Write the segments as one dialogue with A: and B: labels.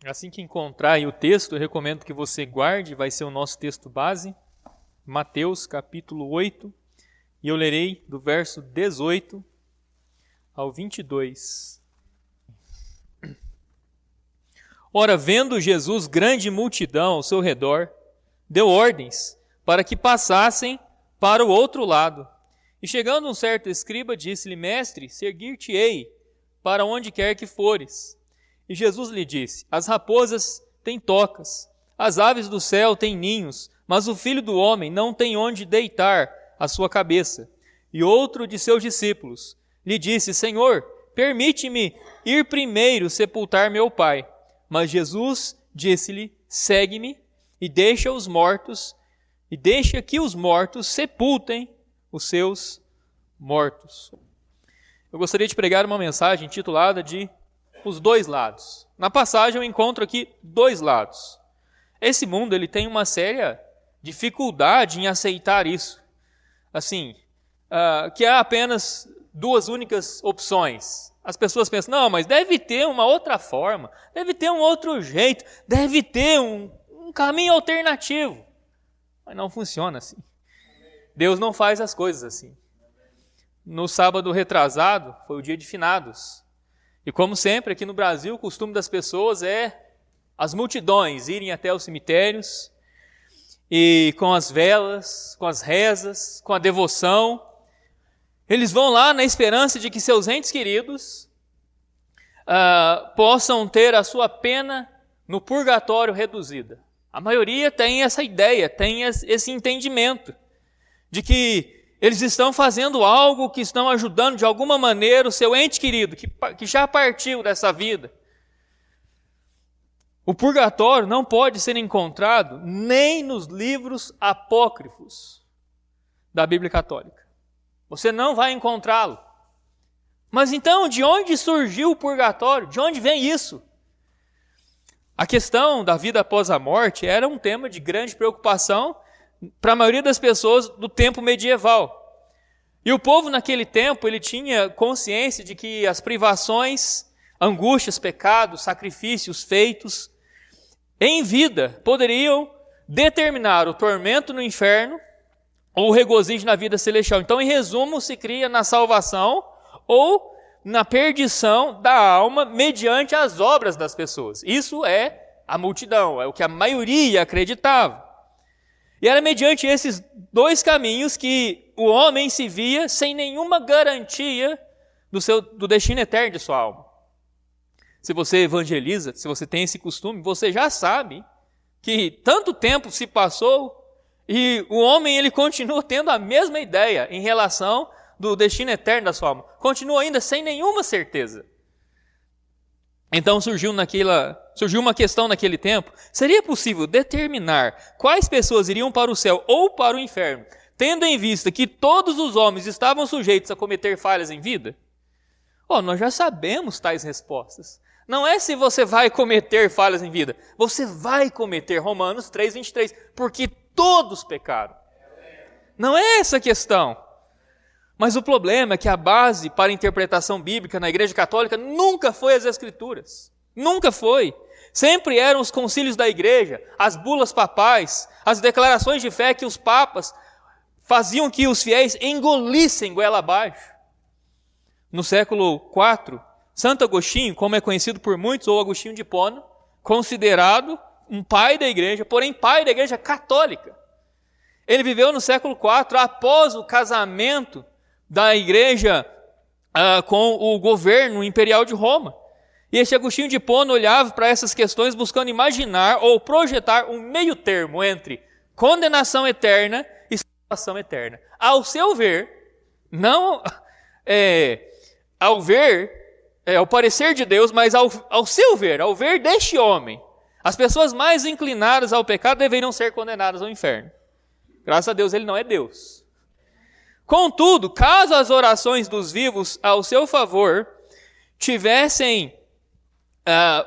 A: Assim que encontrar aí o texto, eu recomendo que você guarde, vai ser o nosso texto base, Mateus capítulo 8, e eu lerei do verso 18 ao 22. Ora, vendo Jesus grande multidão ao seu redor, deu ordens para que passassem para o outro lado. E chegando um certo escriba, disse-lhe: Mestre, seguir-te-ei para onde quer que fores. E Jesus lhe disse: As raposas têm tocas, as aves do céu têm ninhos, mas o Filho do Homem não tem onde deitar a sua cabeça. E outro de seus discípulos lhe disse: Senhor, permite-me ir primeiro sepultar meu pai. Mas Jesus disse-lhe: Segue-me e deixa que os mortos sepultem os seus mortos. Eu gostaria de pregar uma mensagem intitulada de Os Dois Lados. Na passagem eu encontro aqui dois lados. Esse mundo ele tem uma séria dificuldade em aceitar isso. Assim, que há apenas duas únicas opções. As pessoas pensam, não, mas deve ter uma outra forma, deve ter um outro jeito, deve ter um caminho alternativo. Mas não funciona assim. Deus não faz as coisas assim. No sábado retrasado, foi o dia de finados. E como sempre, aqui no Brasil, o costume das pessoas é as multidões irem até os cemitérios e com as velas, com as rezas, com a devoção, eles vão lá na esperança de que seus entes queridos possam ter a sua pena no purgatório reduzida. A maioria tem essa ideia, tem esse entendimento de que eles estão fazendo algo, que estão ajudando de alguma maneira o seu ente querido, que já partiu dessa vida. O purgatório não pode ser encontrado nem nos livros apócrifos da Bíblia Católica. Você não vai encontrá-lo. Mas então, de onde surgiu o purgatório? De onde vem isso? A questão da vida após a morte era um tema de grande preocupação para a maioria das pessoas do tempo medieval. E o povo naquele tempo, ele tinha consciência de que as privações, angústias, pecados, sacrifícios feitos em vida poderiam determinar o tormento no inferno ou o regozijo na vida celestial. Então, em resumo, se cria na salvação ou na perdição da alma mediante as obras das pessoas. Isso é a multidão, é o que a maioria acreditava. E era mediante esses dois caminhos que o homem se via sem nenhuma garantia do destino eterno de sua alma. Se você evangeliza, se você tem esse costume, você já sabe que tanto tempo se passou e o homem ele continua tendo a mesma ideia em relação do destino eterno da sua alma. Continua ainda sem nenhuma certeza. Então surgiu uma questão naquele tempo. Seria possível determinar quais pessoas iriam para o céu ou para o inferno, tendo em vista que todos os homens estavam sujeitos a cometer falhas em vida? Nós já sabemos tais respostas. Não é se você vai cometer falhas em vida. Você vai cometer, Romanos 3:23, porque todos pecaram. Não é essa a questão. Mas o problema é que a base para a interpretação bíblica na Igreja Católica nunca foi as Escrituras. Nunca foi. Sempre eram os concílios da Igreja, as bulas papais, as declarações de fé que os papas faziam que os fiéis engolissem goela abaixo. No século IV, Santo Agostinho, como é conhecido por muitos, ou Agostinho de Hipona, considerado um pai da Igreja, porém pai da Igreja Católica. Ele viveu no século IV, após o casamento da Igreja com o governo imperial de Roma. E esse Agostinho de Hipona olhava para essas questões buscando imaginar ou projetar um meio termo entre condenação eterna e salvação eterna. Ao seu ver, não ao parecer de Deus, mas ao seu ver, ao ver deste homem, as pessoas mais inclinadas ao pecado deveriam ser condenadas ao inferno. Graças a Deus ele não é Deus. Contudo, caso as orações dos vivos ao seu favor tivessem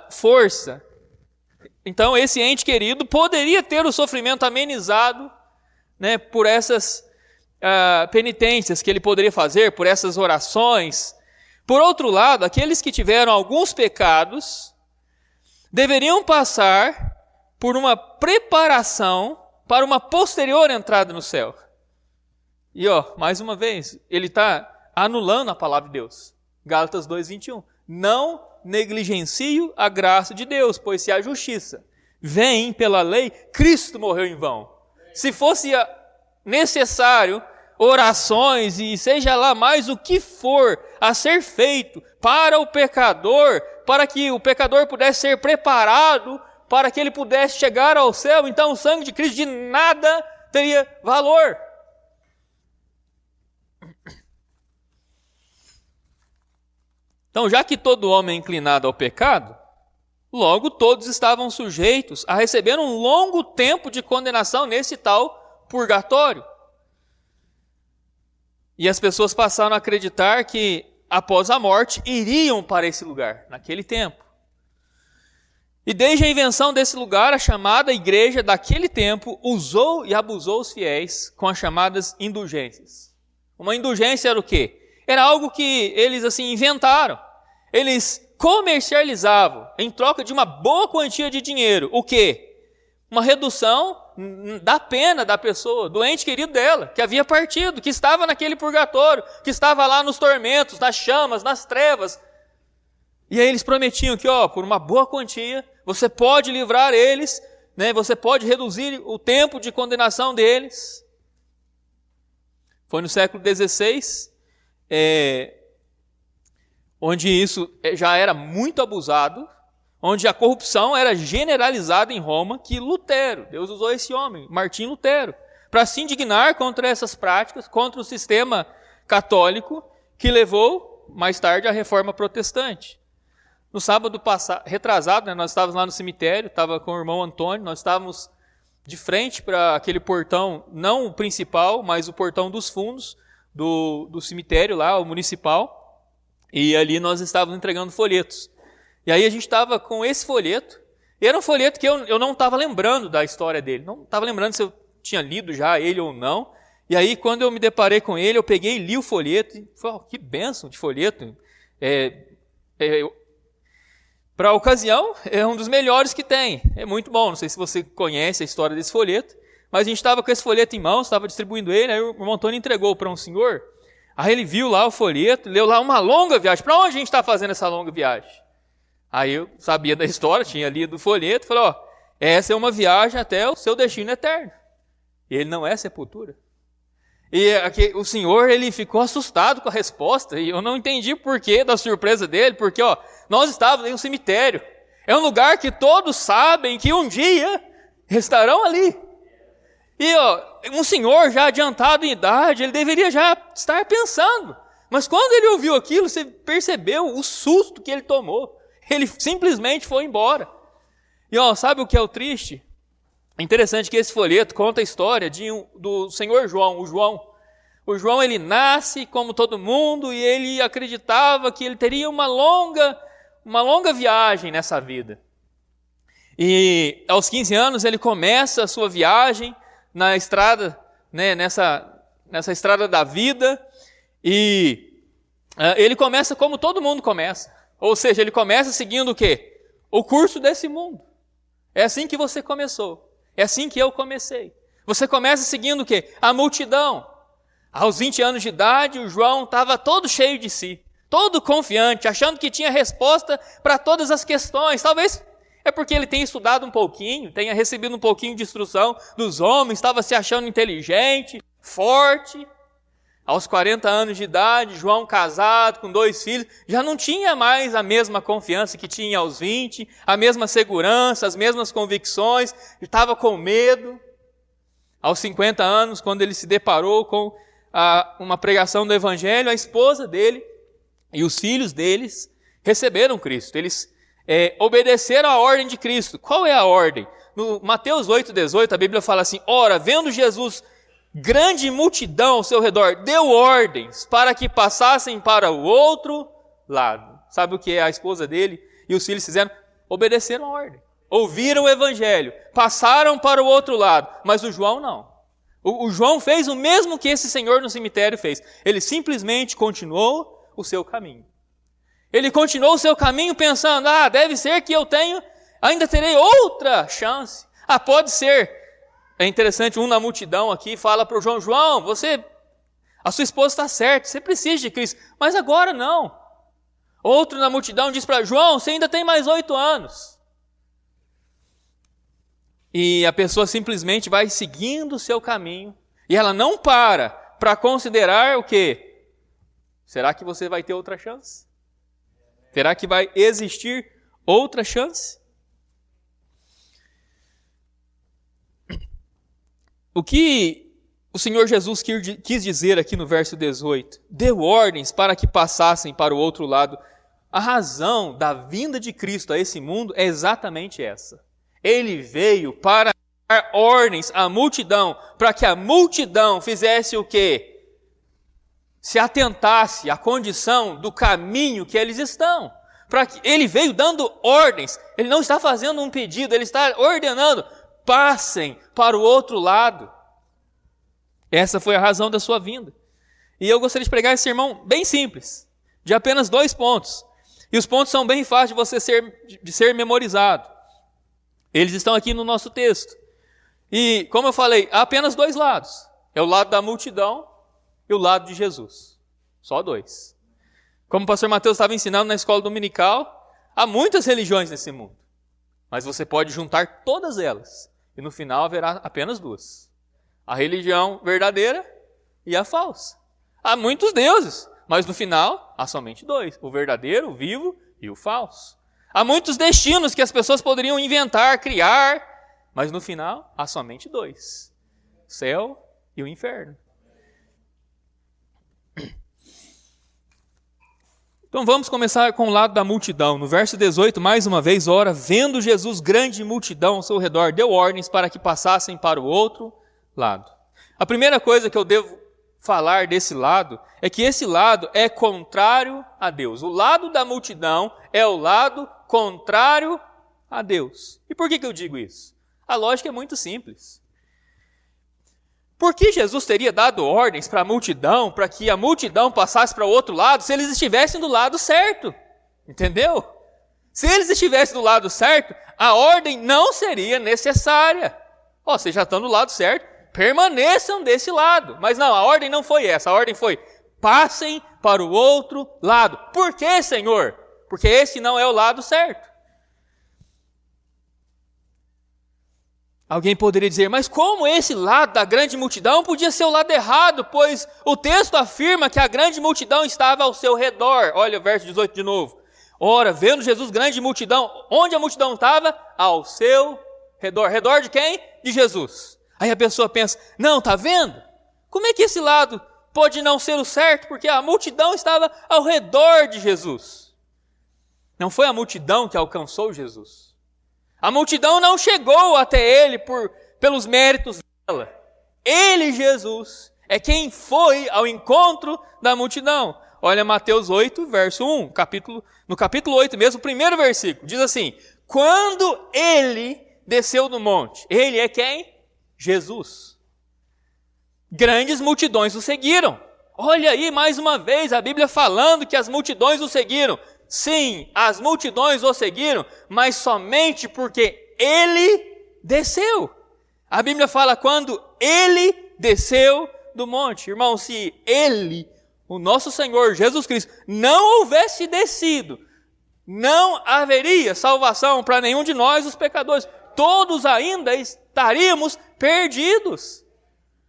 A: força, então esse ente querido poderia ter o sofrimento amenizado, né, por essas penitências que ele poderia fazer, por essas orações. Por outro lado, aqueles que tiveram alguns pecados deveriam passar por uma preparação para uma posterior entrada no céu. E mais uma vez, ele está anulando a palavra de Deus. Gálatas 2:21. Não negligencio a graça de Deus, pois se a justiça vem pela lei, Cristo morreu em vão. Se fosse necessário orações e seja lá mais o que for a ser feito para o pecador, para que o pecador pudesse ser preparado, para que ele pudesse chegar ao céu, então o sangue de Cristo de nada teria valor. Então, já que todo homem é inclinado ao pecado, logo todos estavam sujeitos a receber um longo tempo de condenação nesse tal purgatório. E as pessoas passaram a acreditar que, após a morte, iriam para esse lugar, naquele tempo. E desde a invenção desse lugar, a chamada igreja daquele tempo usou e abusou os fiéis com as chamadas indulgências. Uma indulgência era o quê? Era algo que eles inventaram. Eles comercializavam em troca de uma boa quantia de dinheiro. O quê? Uma redução da pena da pessoa, do ente querido dela, que havia partido, que estava naquele purgatório, que estava lá nos tormentos, nas chamas, nas trevas. E aí eles prometiam que, por uma boa quantia, você pode livrar eles, você pode reduzir o tempo de condenação deles. Foi no século XVI, onde isso já era muito abusado, onde a corrupção era generalizada em Roma, que Lutero, Deus usou esse homem, Martim Lutero, para se indignar contra essas práticas, contra o sistema católico, que levou, mais tarde, à reforma protestante. No sábado retrasado, nós estávamos lá no cemitério, estava com o irmão Antônio, nós estávamos de frente para aquele portão, não o principal, mas o portão dos fundos do cemitério lá, o municipal, e ali nós estávamos entregando folhetos. E aí a gente estava com esse folheto, e era um folheto que eu não estava lembrando da história dele, não estava lembrando se eu tinha lido já ele ou não. E aí quando eu me deparei com ele, eu peguei e li o folheto, e falei, que bênção de folheto. Para a ocasião, é um dos melhores que tem, é muito bom, não sei se você conhece a história desse folheto, mas a gente estava com esse folheto em mãos, estava distribuindo ele, aí o irmão Antônio entregou para um senhor, aí ele viu lá o folheto, leu lá uma longa viagem, para onde a gente está fazendo essa longa viagem? Aí eu sabia da história, tinha lido o folheto, falei, essa é uma viagem até o seu destino eterno. E ele não é sepultura. E aqui, o senhor, ele ficou assustado com a resposta, e eu não entendi o porquê da surpresa dele, porque nós estávamos em um cemitério. É um lugar que todos sabem que um dia estarão ali. E um senhor já adiantado em idade, ele deveria já estar pensando. Mas quando ele ouviu aquilo, você percebeu o susto que ele tomou. Ele simplesmente foi embora. E sabe o que é o triste? É interessante que esse folheto conta a história do senhor João. O João, ele nasce como todo mundo e ele acreditava que ele teria uma longa viagem nessa vida. E aos 15 anos ele começa a sua viagem na estrada, nessa estrada da vida, e ele começa como todo mundo começa. Ou seja, ele começa seguindo o quê? O curso desse mundo. É assim que você começou. É assim que eu comecei. Você começa seguindo o quê? A multidão. Aos 20 anos de idade, o João estava todo cheio de si, todo confiante, achando que tinha resposta para todas as questões. Talvez é porque ele tenha estudado um pouquinho, tenha recebido um pouquinho de instrução dos homens, estava se achando inteligente, forte. Aos 40 anos de idade, João casado, com 2 filhos, já não tinha mais a mesma confiança que tinha aos 20, a mesma segurança, as mesmas convicções, estava com medo. Aos 50 anos, quando ele se deparou com uma pregação do Evangelho, a esposa dele e os filhos deles receberam Cristo. Eles obedeceram à ordem de Cristo. Qual é a ordem? No Mateus 8,18, a Bíblia fala assim, ora, vendo Jesus grande multidão ao seu redor, deu ordens para que passassem para o outro lado. Sabe o que a esposa dele e os filhos fizeram? Obedeceram a ordem. Ouviram o Evangelho, passaram para o outro lado, mas o João não. O João fez o mesmo que esse senhor no cemitério fez. Ele simplesmente continuou o seu caminho. Ele continuou o seu caminho pensando, deve ser que eu tenho Ainda terei outra chance. Pode ser. É interessante, um na multidão aqui fala para o João, João, a sua esposa está certa, você precisa de Cristo, mas agora não. Outro na multidão diz para João, você ainda tem mais 8 anos. E a pessoa simplesmente vai seguindo o seu caminho, e ela não para considerar o quê? Será que você vai ter outra chance? Será que vai existir outra chance? O que o Senhor Jesus quis dizer aqui no verso 18? Deu ordens para que passassem para o outro lado. A razão da vinda de Cristo a esse mundo é exatamente essa. Ele veio para dar ordens à multidão, para que a multidão fizesse o quê? Se atentasse à condição do caminho que eles estão. Ele veio dando ordens, ele não está fazendo um pedido, ele está ordenando. Passem para o outro lado. Essa foi a razão da sua vinda. E eu gostaria de pregar esse sermão bem simples, de apenas 2 pontos. E os pontos são bem fáceis de ser memorizado. Eles estão aqui no nosso texto. E, como eu falei, há apenas 2 lados. É o lado da multidão e o lado de Jesus. Só 2. Como o pastor Mateus estava ensinando na escola dominical, há muitas religiões nesse mundo. Mas você pode juntar todas elas. E no final haverá apenas 2. A religião verdadeira e a falsa. Há muitos deuses, mas no final há somente 2. O verdadeiro, o vivo e o falso. Há muitos destinos que as pessoas poderiam inventar, criar, mas no final há somente 2. O céu e o inferno. Então vamos começar com o lado da multidão. No verso 18, mais uma vez, ora, vendo Jesus grande multidão ao seu redor, deu ordens para que passassem para o outro lado. A primeira coisa que eu devo falar desse lado é que esse lado é contrário a Deus. O lado da multidão é o lado contrário a Deus. E por que eu digo isso? A lógica é muito simples. Por que Jesus teria dado ordens para a multidão, para que a multidão passasse para o outro lado, se eles estivessem do lado certo? Entendeu? Se eles estivessem do lado certo, a ordem não seria necessária. Vocês já estão do lado certo, permaneçam desse lado. Mas não, a ordem não foi essa. A ordem foi, passem para o outro lado. Por quê, Senhor? Porque esse não é o lado certo. Alguém poderia dizer, mas como esse lado da grande multidão podia ser o lado errado? Pois o texto afirma que a grande multidão estava ao seu redor. Olha o verso 18 de novo. Ora, vendo Jesus grande multidão, onde a multidão estava? Ao seu redor. Redor de quem? De Jesus. Aí a pessoa pensa, não, está vendo? Como é que esse lado pode não ser o certo? Porque a multidão estava ao redor de Jesus. Não foi a multidão que alcançou Jesus. A multidão não chegou até ele pelos méritos dela. Ele, Jesus, é quem foi ao encontro da multidão. Olha Mateus 8, verso 1, no capítulo 8 mesmo, o primeiro versículo, diz assim, quando ele desceu do monte, ele é quem? Jesus. Grandes multidões o seguiram. Olha aí, mais uma vez, a Bíblia falando que as multidões o seguiram. Sim, as multidões o seguiram, mas somente porque ele desceu. A Bíblia fala quando ele desceu do monte. Irmão, se ele, o nosso Senhor Jesus Cristo, não houvesse descido, não haveria salvação para nenhum de nós, os pecadores. Todos ainda estaríamos perdidos.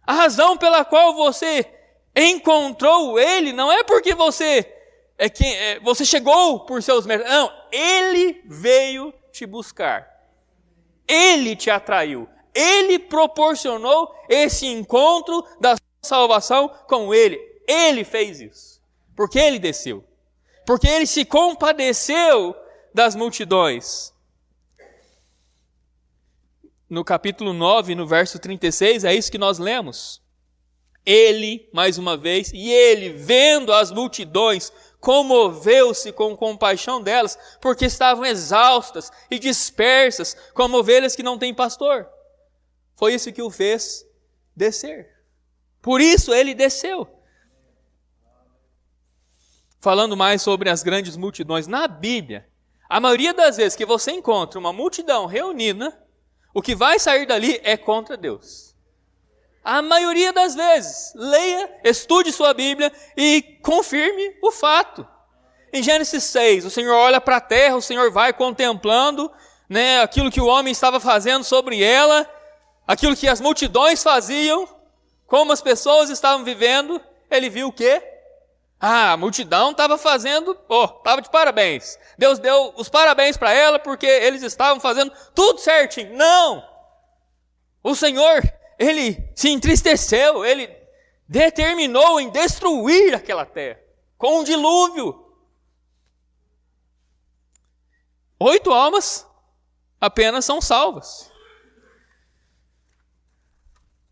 A: A razão pela qual você encontrou ele não é porque você chegou por seus méritos. Não, ele veio te buscar. Ele te atraiu. Ele proporcionou esse encontro da salvação com ele. Ele fez isso. Porque ele desceu. Porque ele se compadeceu das multidões. No capítulo 9, no verso 36, é isso que nós lemos. Ele, mais uma vez, e ele, vendo as multidões, comoveu-se com compaixão delas, porque estavam exaustas e dispersas, como ovelhas que não têm pastor. Foi isso que o fez descer. Por isso ele desceu. Falando mais sobre as grandes multidões, na Bíblia, A maioria das vezes que você encontra uma multidão reunida, o que vai sair dali é contra Deus. A maioria das vezes. Leia, estude sua Bíblia e confirme o fato. Em Gênesis 6, o Senhor olha para a terra, o Senhor vai contemplando, né, aquilo que o homem estava fazendo sobre ela, aquilo que as multidões faziam, como as pessoas estavam vivendo. Ele viu o quê? A multidão estava fazendo, estava de parabéns. Deus deu os parabéns para ela porque eles estavam fazendo tudo certinho. Não! O Senhor, Ele se entristeceu, Ele determinou em destruir aquela terra com um dilúvio. 8 almas apenas são salvas.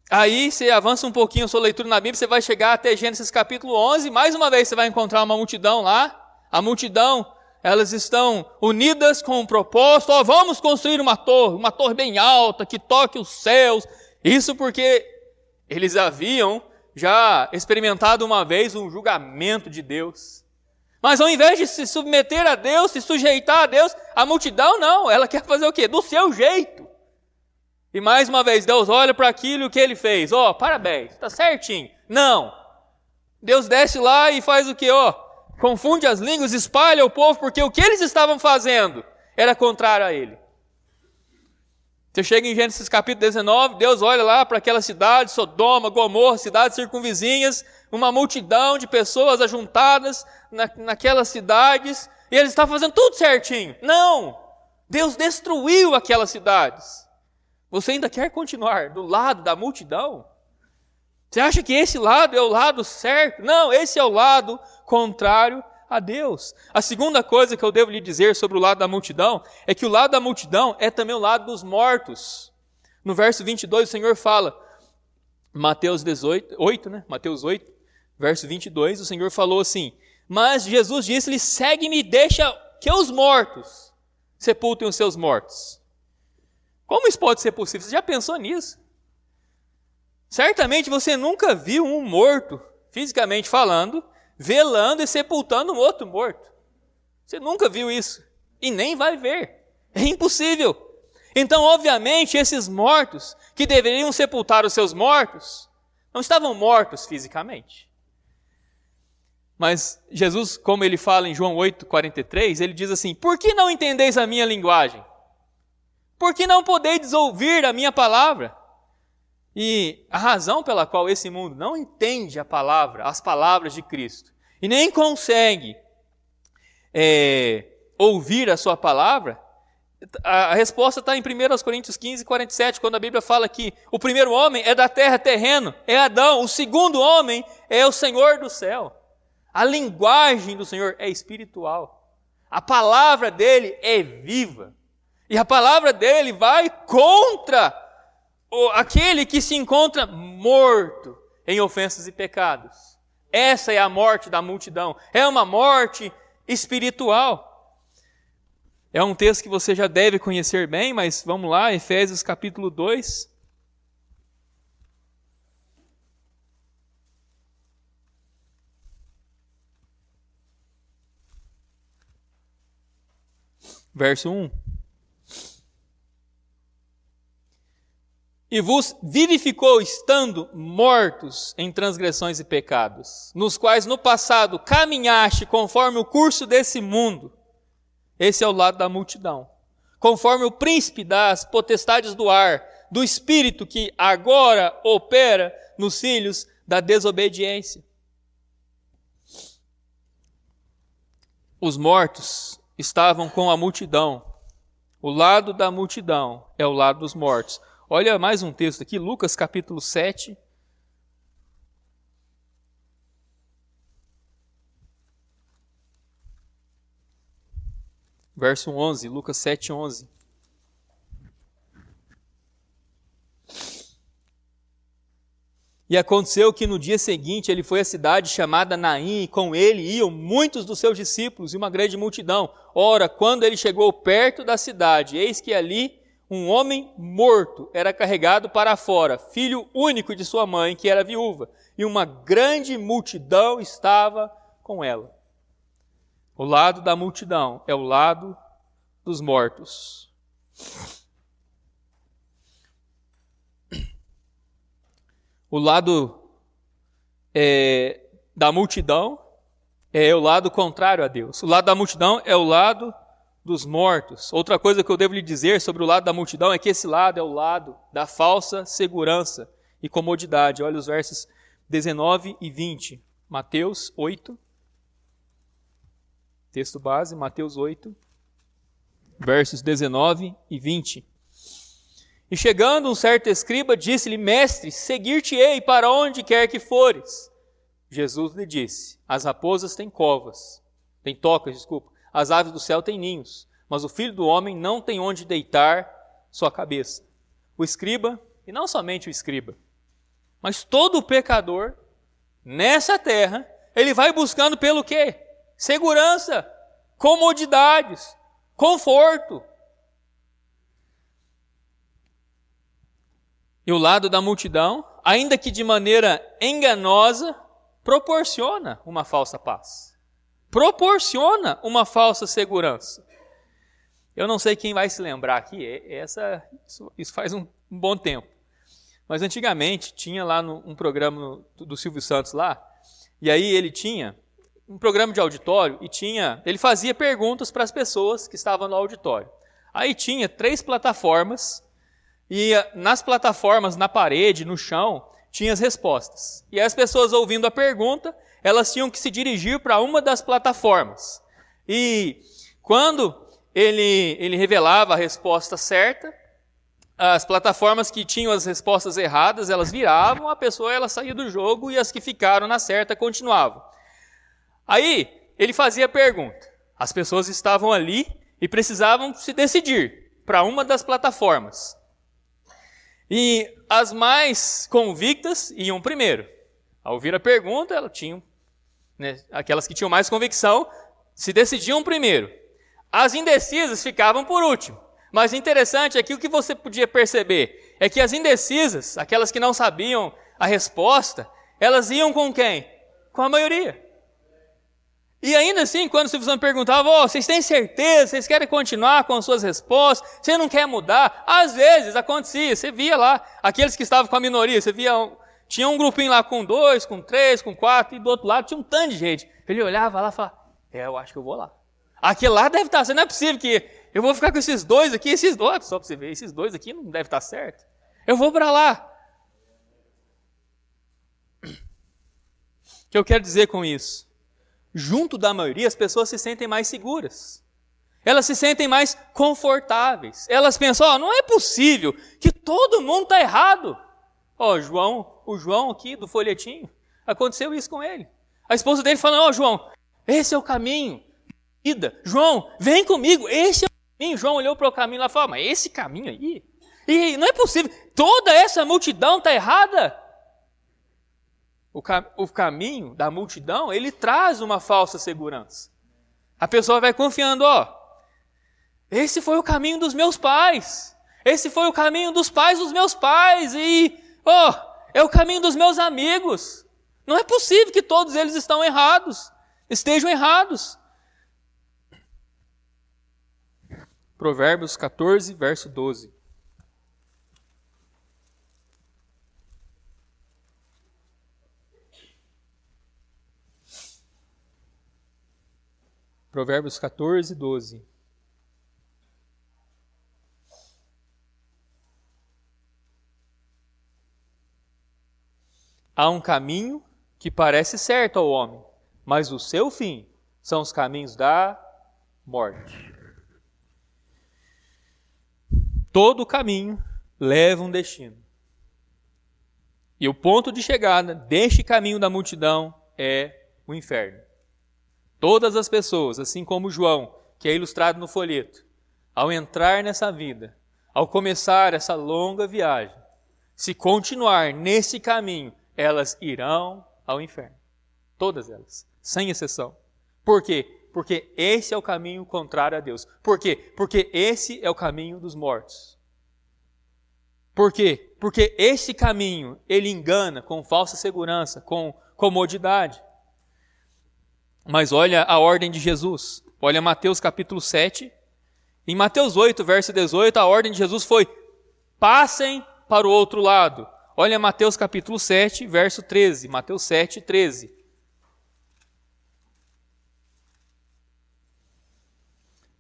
A: Aí você avança um pouquinho a sua leitura na Bíblia, você vai chegar até Gênesis capítulo 11, mais uma vez você vai encontrar uma multidão lá. A multidão, elas estão unidas com um propósito, vamos construir uma torre bem alta, que toque os céus. Isso porque eles haviam já experimentado uma vez um julgamento de Deus. Mas ao invés de se submeter a Deus, se sujeitar a Deus, a multidão não, ela quer fazer o quê? Do seu jeito. E mais uma vez, Deus olha para aquilo que ele fez. Parabéns, está certinho. Não. Deus desce lá e faz o quê? Confunde as línguas, espalha o povo, porque o que eles estavam fazendo era contrário a ele. Você chega em Gênesis capítulo 19, Deus olha lá para aquela cidade, Sodoma, Gomorra, cidades circunvizinhas, uma multidão de pessoas ajuntadas naquelas cidades, e eles estavam fazendo tudo certinho. Não! Deus destruiu aquelas cidades. Você ainda quer continuar do lado da multidão? Você acha que esse lado é o lado certo? Não, esse é o lado contrário a Deus. A segunda coisa que eu devo lhe dizer sobre o lado da multidão é que o lado da multidão é também o lado dos mortos. No verso 22 o Senhor fala, Mateus 8, verso 22, o Senhor falou assim, mas Jesus disse-lhe, segue-me e deixa que os mortos sepultem os seus mortos. Como isso pode ser possível? Você já pensou nisso? Certamente você nunca viu um morto, fisicamente falando, velando e sepultando um outro morto. Você nunca viu isso. E nem vai ver. É impossível. Então, obviamente, esses mortos que deveriam sepultar os seus mortos, não estavam mortos fisicamente. Mas Jesus, como ele fala em João 8,43, ele diz assim, por que não entendeis a minha linguagem? Por que não podeis ouvir a minha palavra? E a razão pela qual esse mundo não entende a palavra, as palavras de Cristo, e nem consegue ouvir a sua palavra, a resposta está em 1 Coríntios 15, 47, quando a Bíblia fala que o primeiro homem é da terra, terreno, é Adão, o segundo homem é o Senhor do céu. A linguagem do Senhor é espiritual. A palavra dele é viva. E a palavra dele vai contra aquele que se encontra morto em ofensas e pecados. Essa é a morte da multidão. É uma morte espiritual. É um texto que você já deve conhecer bem, mas vamos lá, Efésios capítulo 2. Verso 1. E vos vivificou estando mortos em transgressões e pecados, nos quais no passado caminhaste conforme o curso desse mundo. Esse é o lado da multidão. Conforme o príncipe das potestades do ar, do espírito que agora opera nos filhos da desobediência. Os mortos estavam com a multidão. O lado da multidão é o lado dos mortos. Olha mais um texto aqui, Lucas capítulo 7. Verso 11, Lucas 7, 11. E aconteceu que no dia seguinte ele foi à cidade chamada Naim, e com ele iam muitos dos seus discípulos e uma grande multidão. Ora, quando ele chegou perto da cidade, eis que ali um homem morto era carregado para fora, filho único de sua mãe, que era viúva, e uma grande multidão estava com ela. O lado da multidão é o lado dos mortos. O lado da multidão é o lado contrário a Deus. O lado da multidão é o lado dos mortos. Outra coisa que eu devo lhe dizer sobre o lado da multidão é que esse lado é o lado da falsa segurança e comodidade. Olha os versos 19 e 20. Mateus 8. Texto base, Mateus 8, versos 19 e 20. E chegando um certo escriba, disse-lhe: Mestre, seguir-te-ei para onde quer que fores. Jesus lhe disse: As raposas têm tocas, as aves do céu têm ninhos, mas o Filho do Homem não tem onde deitar sua cabeça. O escriba, e não somente o escriba, mas todo pecador, nessa terra, ele vai buscando pelo quê? Segurança, comodidades, conforto. E o lado da multidão, ainda que de maneira enganosa, proporciona uma falsa paz. Proporciona uma falsa segurança. Eu não sei quem vai se lembrar aqui, isso faz um bom tempo. Mas antigamente tinha lá um programa do Silvio Santos lá, e aí ele tinha um programa de auditório e ele fazia perguntas para as pessoas que estavam no auditório. Aí tinha 3 plataformas, e nas plataformas, na parede, no chão, tinha as respostas. E as pessoas ouvindo a pergunta, elas tinham que se dirigir para uma das plataformas. E quando ele revelava a resposta certa, as plataformas que tinham as respostas erradas, elas viravam, a pessoa ela saía do jogo e as que ficaram na certa continuavam. Aí ele fazia a pergunta. As pessoas estavam ali e precisavam se decidir para uma das plataformas. E as mais convictas iam primeiro. Ao ouvir a pergunta, elas tinham, aquelas que tinham mais convicção, se decidiam primeiro. As indecisas ficavam por último. Mas o interessante é que o que você podia perceber é que as indecisas, aquelas que não sabiam a resposta, elas iam com quem? Com a maioria. E ainda assim, quando o Silvio Santos perguntava, vocês têm certeza, vocês querem continuar com as suas respostas, você não quer mudar? Às vezes acontecia, você via lá, aqueles que estavam com a minoria, você via, tinha um grupinho lá com 2, com 3, com 4, e do outro lado tinha um tanto de gente. Ele olhava lá e falava, eu acho que eu vou lá. Aquele lá deve estar, não é possível que eu vou ficar com esses dois aqui, só para você ver, esses dois aqui não deve estar certo. Eu vou para lá. O que eu quero dizer com isso? Junto da maioria, as pessoas se sentem mais seguras. Elas se sentem mais confortáveis. Elas pensam, não é possível que todo mundo está errado. O João aqui do folhetinho, aconteceu isso com ele. A esposa dele falou, João, esse é o caminho. Vida. João, vem comigo, esse é o caminho. João olhou para o caminho lá e falou, mas esse caminho aí? E não é possível, toda essa multidão está errada. O caminho da multidão, ele traz uma falsa segurança. A pessoa vai confiando, esse foi o caminho dos meus pais. Esse foi o caminho dos pais dos meus pais. E, é o caminho dos meus amigos. Não é possível que todos eles estejam errados. Provérbios 14, verso 12. Provérbios 14, 12. Há um caminho que parece certo ao homem, mas o seu fim são os caminhos da morte. Todo caminho leva um destino. E o ponto de chegada deste caminho da multidão é o inferno. Todas as pessoas, assim como João, que é ilustrado no folheto, ao entrar nessa vida, ao começar essa longa viagem, se continuar nesse caminho, elas irão ao inferno. Todas elas, sem exceção. Por quê? Porque esse é o caminho contrário a Deus. Por quê? Porque esse é o caminho dos mortos. Por quê? Porque esse caminho, ele engana com falsa segurança, com comodidade. Mas olha a ordem de Jesus. Olha Mateus capítulo 7 Em Mateus 8, verso 18, a ordem de Jesus foi: passem para o outro lado. Olha Mateus capítulo 7, verso 13. Mateus 7, 13.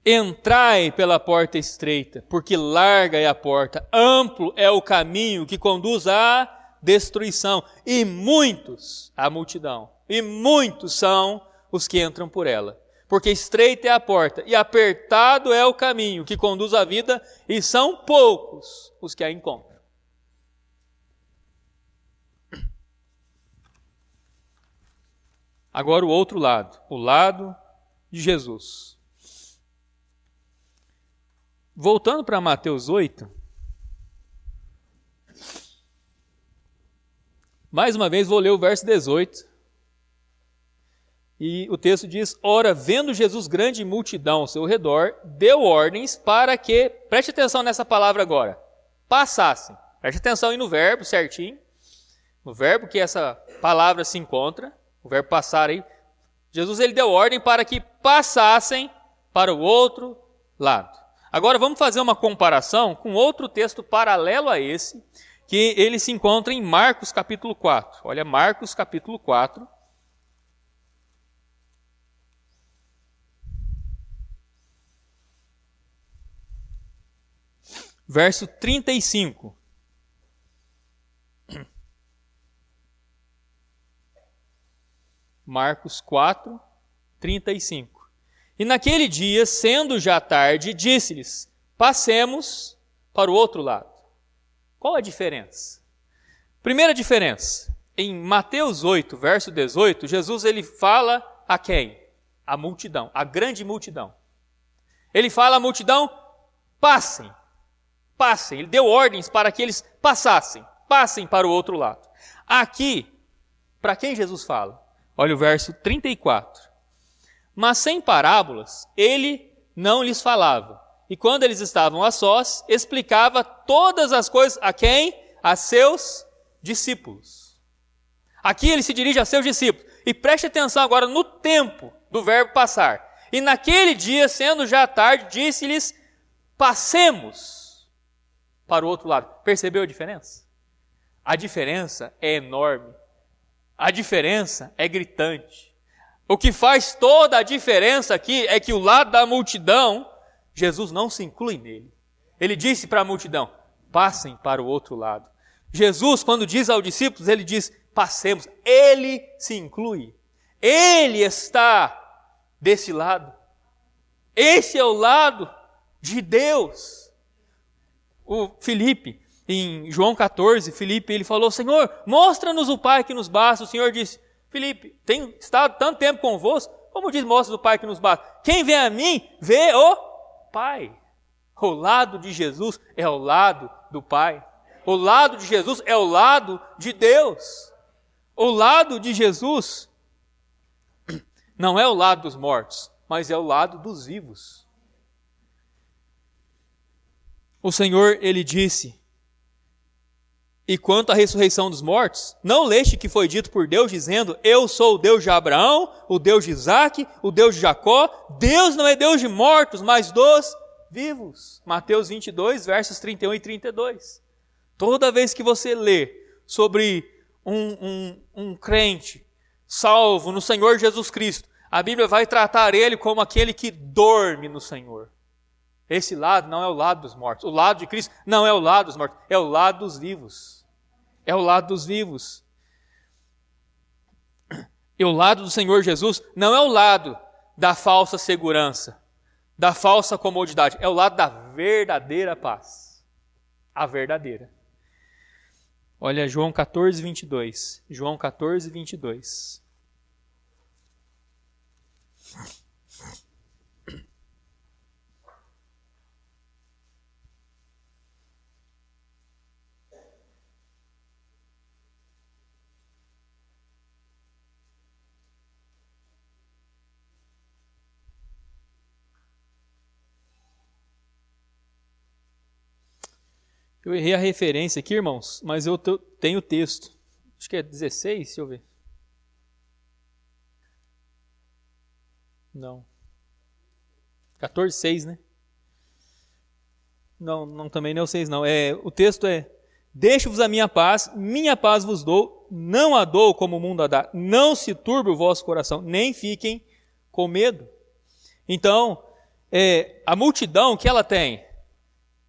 A: Entrai pela porta estreita, porque larga é a porta, amplo é o caminho que conduz à destruição, e muitos, a multidão, e muitos são os que entram por ela. Porque estreita é a porta, e apertado é o caminho que conduz à vida, e são poucos os que a encontram. Agora o outro lado, o lado de Jesus. Voltando para Mateus 8, mais uma vez vou ler o verso 18. E o texto diz: ora, vendo Jesus grande multidão ao seu redor, deu ordens para que, preste atenção nessa palavra agora, passassem. Preste atenção aí no verbo certinho, no verbo que essa palavra se encontra, o verbo passar aí. Jesus ele deu ordem para que passassem para o outro lado. Agora vamos fazer uma comparação com outro texto paralelo a esse, que ele se encontra em Marcos capítulo 4. Olha, Marcos capítulo 4. Verso 35. Marcos 4, 35. E naquele dia, sendo já tarde, disse-lhes: passemos para o outro lado. Qual a diferença? Primeira diferença, em Mateus 8, verso 18, Jesus ele fala a quem? A multidão, a grande multidão. Ele fala à multidão: passem, passem. Ele deu ordens para que eles passassem, passem para o outro lado. Aqui, para quem Jesus fala? Olha o verso 34. Mas sem parábolas, ele não lhes falava. E quando eles estavam a sós, explicava todas as coisas a quem? A seus discípulos. Aqui ele se dirige a seus discípulos. E preste atenção agora no tempo do verbo passar. E naquele dia, sendo já tarde, disse-lhes: passemos para o outro lado. Percebeu a diferença? A diferença é enorme. A diferença é gritante. O que faz toda a diferença aqui é que o lado da multidão, Jesus não se inclui nele. Ele disse para a multidão: passem para o outro lado. Jesus, quando diz aos discípulos, ele diz: passemos. Ele se inclui. Ele está desse lado. Esse é o lado de Deus. O Filipe, em João 14, Filipe, ele falou: Senhor, mostra-nos o Pai que nos basta. O Senhor disse: Filipe, tenho estado tanto tempo convosco, como diz, mostra o Pai que nos basta. Quem vem a mim, vê o Pai. O lado de Jesus é o lado do Pai. O lado de Jesus é o lado de Deus. O lado de Jesus não é o lado dos mortos, mas é o lado dos vivos. O Senhor, ele disse: e quanto à ressurreição dos mortos, não leste que foi dito por Deus, dizendo: eu sou o Deus de Abraão, o Deus de Isaque, o Deus de Jacó. Deus não é Deus de mortos, mas dos vivos. Mateus 22, versos 31 e 32. Toda vez que você lê sobre um crente salvo no Senhor Jesus Cristo, a Bíblia vai tratar ele como aquele que dorme no Senhor. Esse lado não é o lado dos mortos. O lado de Cristo não é o lado dos mortos, é o lado dos vivos. É o lado dos vivos. E o lado do Senhor Jesus não é o lado da falsa segurança, da falsa comodidade. É o lado da verdadeira paz. A verdadeira. Olha João 14, 22. João 14, 22. Eu errei a referência aqui, irmãos, mas eu tenho o texto. Acho que é 16, deixa eu ver. Não. 14:6, né? Não, também não é o 6 não. O texto é: deixo-vos a minha paz vos dou, não a dou como o mundo a dá. Não se turbe o vosso coração, nem fiquem com medo. Então, a multidão que ela tem,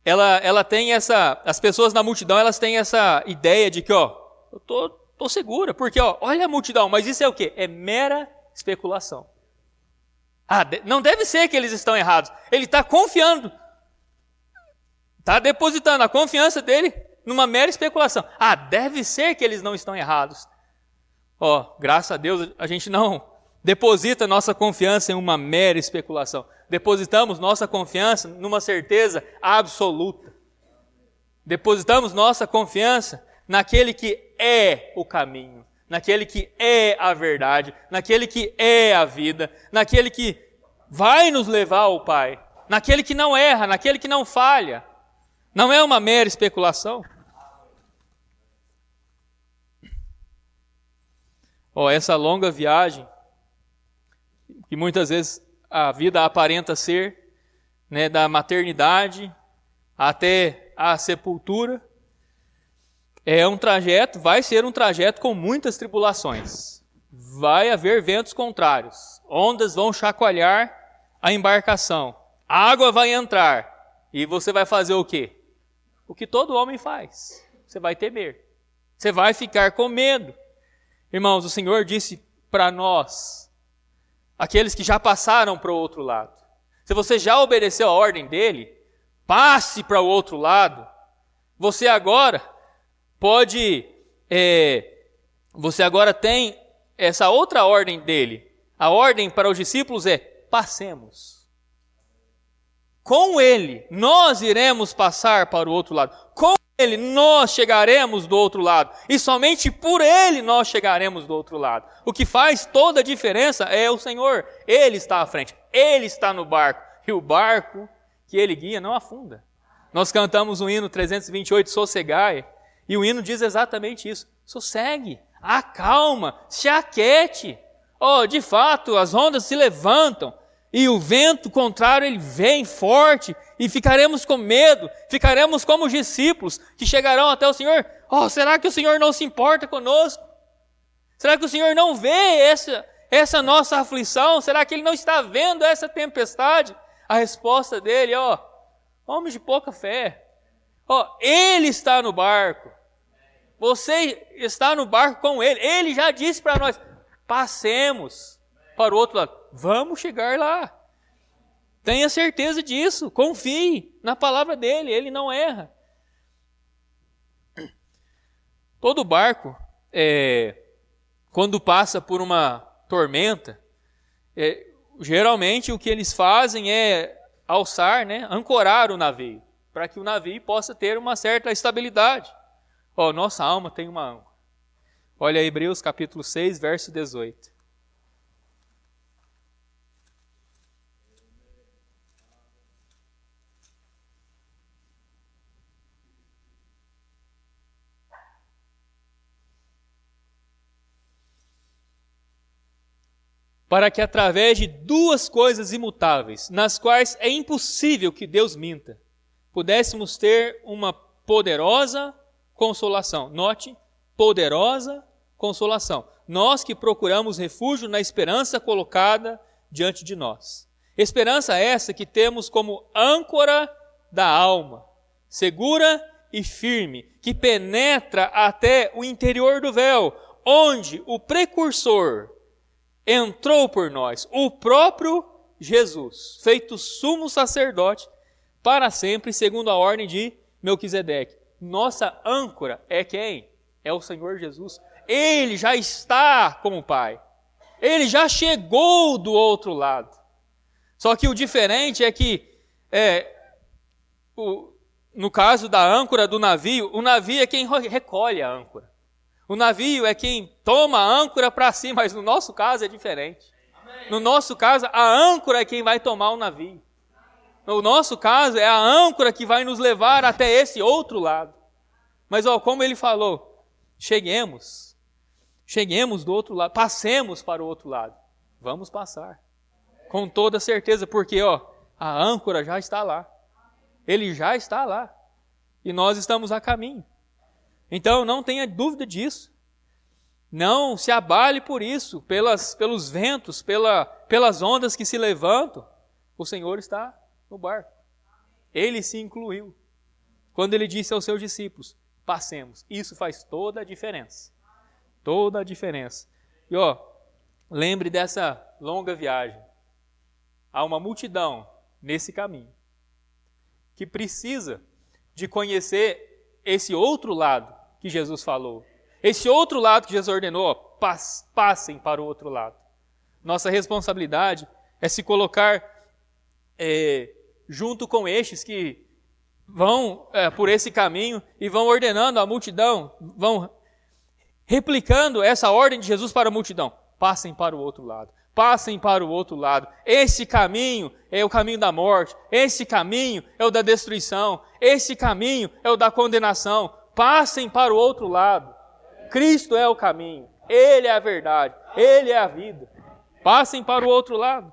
A: ela tem as pessoas na multidão, elas têm essa ideia de que, eu tô segura, porque, olha a multidão, mas isso é o quê? É mera especulação. Não deve ser que eles estão errados. Ele está confiando, está depositando a confiança dele numa mera especulação. Deve ser que eles não estão errados. Graças a Deus, a gente não deposita nossa confiança em uma mera especulação. Depositamos nossa confiança numa certeza absoluta. Depositamos nossa confiança naquele que é o caminho, naquele que é a verdade, naquele que é a vida, naquele que vai nos levar ao Pai, naquele que não erra, naquele que não falha. Não é uma mera especulação. Essa longa viagem, que muitas vezes a vida aparenta ser, né, da maternidade até a sepultura, vai ser um trajeto com muitas tribulações. Vai haver ventos contrários, ondas vão chacoalhar a embarcação, água vai entrar, e você vai fazer o quê? O que todo homem faz. Você vai temer, você vai ficar com medo. Irmãos, o Senhor disse para nós, aqueles que já passaram para o outro lado, se você já obedeceu a ordem dele, passe para o outro lado. Você agora tem essa outra ordem dele. A ordem para os discípulos é: passemos. Com ele, nós iremos passar para o outro lado. Com ele, nós chegaremos do outro lado. E somente por ele nós chegaremos do outro lado. O que faz toda a diferença é o Senhor. Ele está à frente. Ele está no barco. E o barco que ele guia não afunda. Nós cantamos o hino 328, Sossegai. E o hino diz exatamente isso. Sossegue, acalma, se aquete. De fato, as ondas se levantam. E o vento contrário, ele vem forte, e ficaremos com medo, ficaremos como os discípulos que chegarão até o Senhor. Será que o Senhor não se importa conosco? Será que o Senhor não vê essa nossa aflição? Será que Ele não está vendo essa tempestade? A resposta dele, homens de pouca fé. Ele está no barco. Você está no barco com Ele. Ele já disse para nós, passemos para o outro lado. Vamos chegar lá. Tenha certeza disso. Confie na palavra dele. Ele não erra. Todo barco, quando passa por uma tormenta, geralmente o que eles fazem é alçar, ancorar o navio, para que o navio possa ter uma certa estabilidade. Nossa alma tem uma âncora. Olha Hebreus capítulo 6, verso 18. Para que através de duas coisas imutáveis, nas quais é impossível que Deus minta, pudéssemos ter uma poderosa consolação. Note, poderosa consolação. Nós que procuramos refúgio na esperança colocada diante de nós. Esperança essa que temos como âncora da alma, segura e firme, que penetra até o interior do véu, onde o precursor entrou por nós, o próprio Jesus, feito sumo sacerdote para sempre, segundo a ordem de Melquisedeque. Nossa âncora é quem? É o Senhor Jesus. Ele já está com o Pai. Ele já chegou do outro lado. Só que o diferente é que, no caso da âncora do navio, o navio é quem recolhe a âncora. O navio é quem toma a âncora para si, mas no nosso caso é diferente. No nosso caso, a âncora é quem vai tomar o navio. No nosso caso, é a âncora que vai nos levar até esse outro lado. Mas, como ele falou, cheguemos do outro lado, passemos para o outro lado. Vamos passar. Com toda certeza, porque, a âncora já está lá. Ele já está lá. E nós estamos a caminho. Então, não tenha dúvida disso. Não se abale por isso, pelos ventos, pelas ondas que se levantam. O Senhor está no barco. Ele se incluiu. Quando ele disse aos seus discípulos, passemos. Isso faz toda a diferença. Toda a diferença. E lembre dessa longa viagem. Há uma multidão nesse caminho que precisa de conhecer esse outro lado que Jesus falou. Esse outro lado que Jesus ordenou, passem para o outro lado. Nossa responsabilidade é se colocar junto com estes que vão por esse caminho e vão ordenando a multidão, vão replicando essa ordem de Jesus para a multidão. Passem para o outro lado. Passem para o outro lado. Esse caminho é o caminho da morte. Esse caminho é o da destruição. Esse caminho é o da condenação. Passem para o outro lado. Cristo é o caminho. Ele é a verdade. Ele é a vida. Passem para o outro lado.